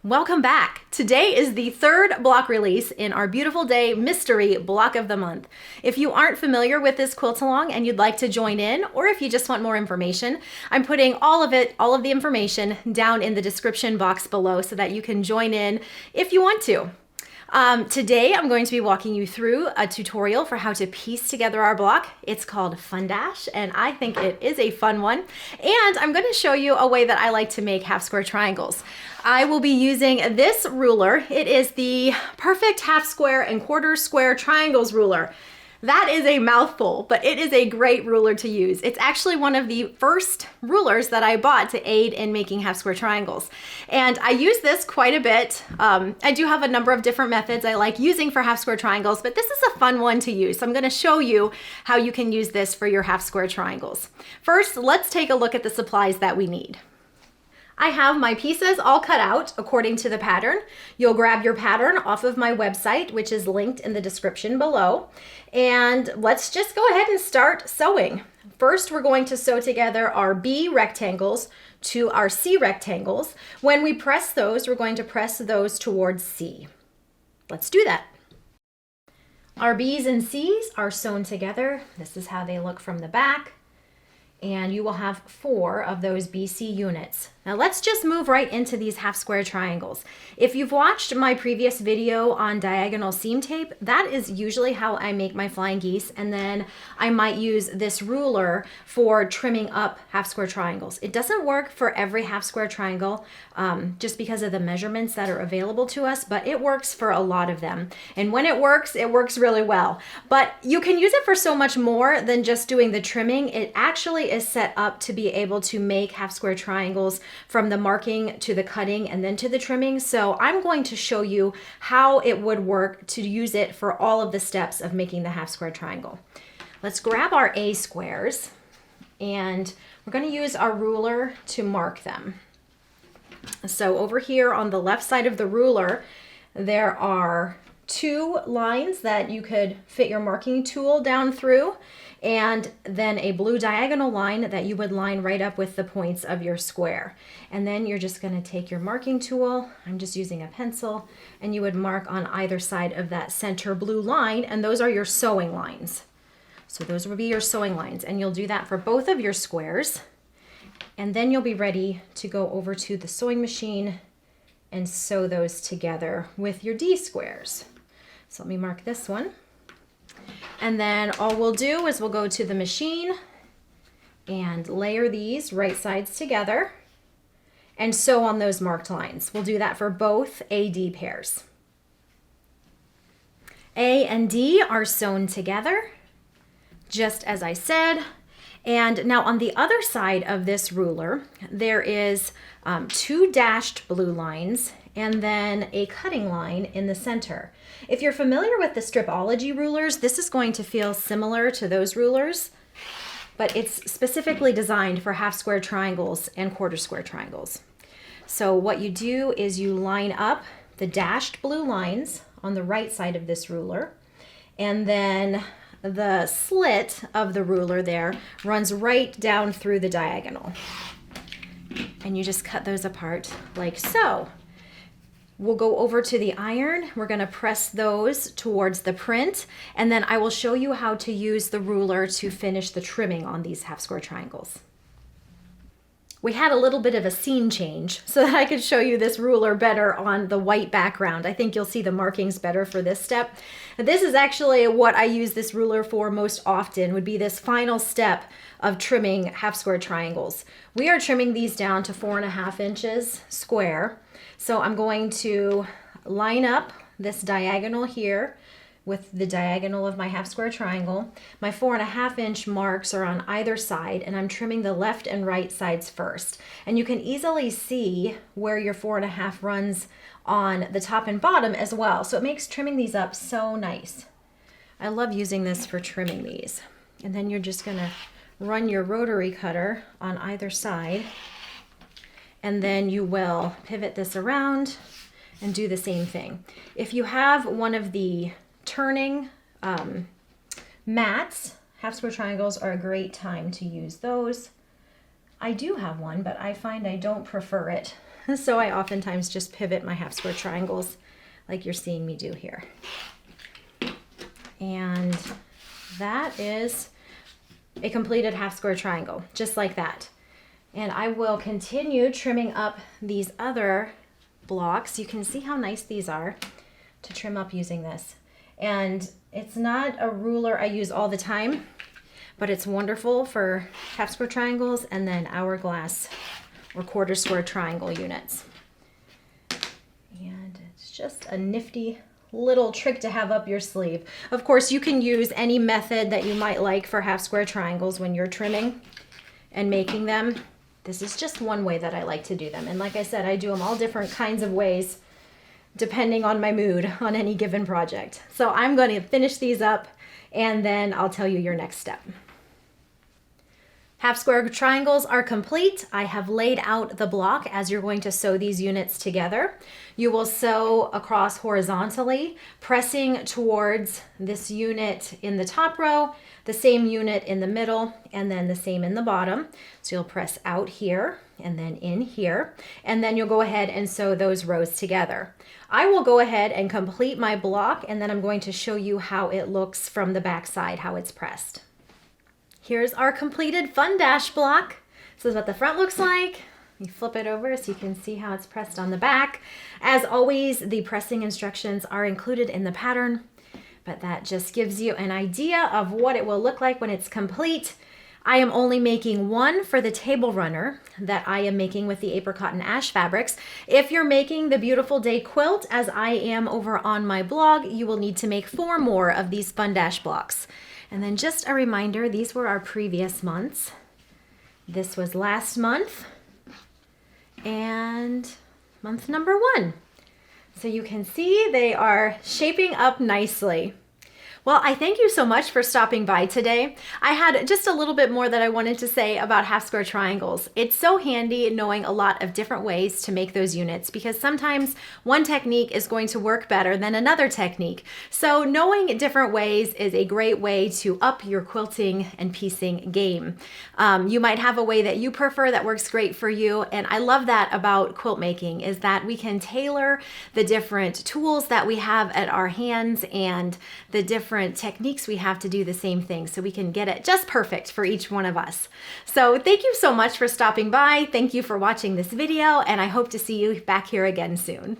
Welcome back. Today is the third block release in our Beautiful Day Mystery Block of the Month. If you aren't familiar with this quilt along and you'd like to join in, or if you just want more information, I'm putting all of the information down in the description box below so that you can join in if you want to. Today I'm going to be walking you through a tutorial for how to piece together our block. It's called Fun Dash, and I think it is a fun one. And I'm going to show you a way that I like to make half square triangles. I will be using this ruler. It is the perfect half square and quarter square triangles ruler. That is a mouthful, but it is a great ruler to use. It's actually one of the first rulers that I bought to aid in making half square triangles. And I use this quite a bit. I do have a number of different methods I like using for half square triangles, but this is a fun one to use. So I'm gonna show you how you can use this for your half square triangles. First, let's take a look at the supplies that we need. I have my pieces all cut out according to the pattern. You'll grab your pattern off of my website, which is linked in the description below. And let's just go ahead and start sewing. First, we're going to sew together our B rectangles to our C rectangles. When we press those, we're going to press those towards C. Let's do that. Our B's and C's are sewn together. This is how they look from the back. And you will have 4 of those BC units. Now let's just move right into these half square triangles. If you've watched my previous video on diagonal seam tape, that is usually how I make my flying geese, and then I might use this ruler for trimming up half square triangles. It doesn't work for every half square triangle just because of the measurements that are available to us, but it works for a lot of them. And when it works really well. But you can use it for so much more than just doing the trimming. It actually is set up to be able to make half square triangles from the marking to the cutting and then to the trimming. So I'm going to show you how it would work to use it for all of the steps of making the half square triangle. Let's grab our A squares and we're going to use our ruler to mark them. So over here on the left side of the ruler, there are 2 lines that you could fit your marking tool down through, and then a blue diagonal line that you would line right up with the points of your square. And then you're just going to take your marking tool, I'm just using a pencil, and you would mark on either side of that center blue line, and those are your sewing lines. So those will be your sewing lines, and you'll do that for both of your squares. And then you'll be ready to go over to the sewing machine and sew those together with your D squares. So let me mark this one. And then all we'll do is we'll go to the machine and layer these right sides together and sew on those marked lines. We'll do that for both AD pairs. A and D are sewn together, just as I said. And now on the other side of this ruler, there is 2 dashed blue lines and then a cutting line in the center. If you're familiar with the Stripology rulers, this is going to feel similar to those rulers, but it's specifically designed for half square triangles and quarter square triangles. So what you do is you line up the dashed blue lines on the right side of this ruler, and then the slit of the ruler there runs right down through the diagonal. And you just cut those apart like so. We'll go over to the iron. We're going to press those towards the print, and then I will show you how to use the ruler to finish the trimming on these half square triangles. We had a little bit of a scene change so that I could show you this ruler better on the white background. I think you'll see the markings better for this step. This is actually what I use this ruler for most often, would be this final step of trimming half square triangles. We are trimming these down to 4.5 inches square. So I'm going to line up this diagonal here with the diagonal of my half square triangle. My 4.5 inch marks are on either side, and I'm trimming the left and right sides first. And you can easily see where your 4.5 runs on the top and bottom as well. So it makes trimming these up so nice. I love using this for trimming these. And then you're just gonna run your rotary cutter on either side, and then you will pivot this around and do the same thing. If you have one of the turning mats, half square triangles are a great time to use those. I do have one, but I find I don't prefer it. So I oftentimes just pivot my half square triangles like you're seeing me do here. And that is a completed half square triangle, just like that. And I will continue trimming up these other blocks. You can see how nice these are to trim up using this. And it's not a ruler I use all the time, but it's wonderful for half square triangles and then hourglass or quarter square triangle units. And it's just a nifty little trick to have up your sleeve. Of course, you can use any method that you might like for half square triangles when you're trimming and making them. This is just one way that I like to do them. And like I said, I do them all different kinds of ways depending on my mood on any given project. So I'm going to finish these up and then I'll tell you your next step. Half square triangles are complete. I have laid out the block as you're going to sew these units together. You will sew across horizontally, pressing towards this unit in the top row, the same unit in the middle, and then the same in the bottom. So you'll press out here and then in here, and then you'll go ahead and sew those rows together. I will go ahead and complete my block, and then I'm going to show you how it looks from the back side, how it's pressed. Here's our completed Fun Dash block. This is what the front looks like. You flip it over so you can see how it's pressed on the back. As always, the pressing instructions are included in the pattern, but that just gives you an idea of what it will look like when it's complete. I am only making one for the table runner that I am making with the Apricot and Ash fabrics. If you're making the Beautiful Day quilt, as I am over on my blog, you will need to make 4 more of these Fun Dash blocks. And then just a reminder, these were our previous months. This was last month and month number 1. So you can see they are shaping up nicely. Well, I thank you so much for stopping by today. I had just a little bit more that I wanted to say about half square triangles. It's so handy knowing a lot of different ways to make those units because sometimes one technique is going to work better than another technique. So knowing different ways is a great way to up your quilting and piecing game. You might have a way that you prefer that works great for you. And I love that about quilt making is that we can tailor the different tools that we have at our hands and the different techniques we have to do the same thing so we can get it just perfect for each one of us. So thank you so much for stopping by. Thank you for watching this video, and I hope to see you back here again soon.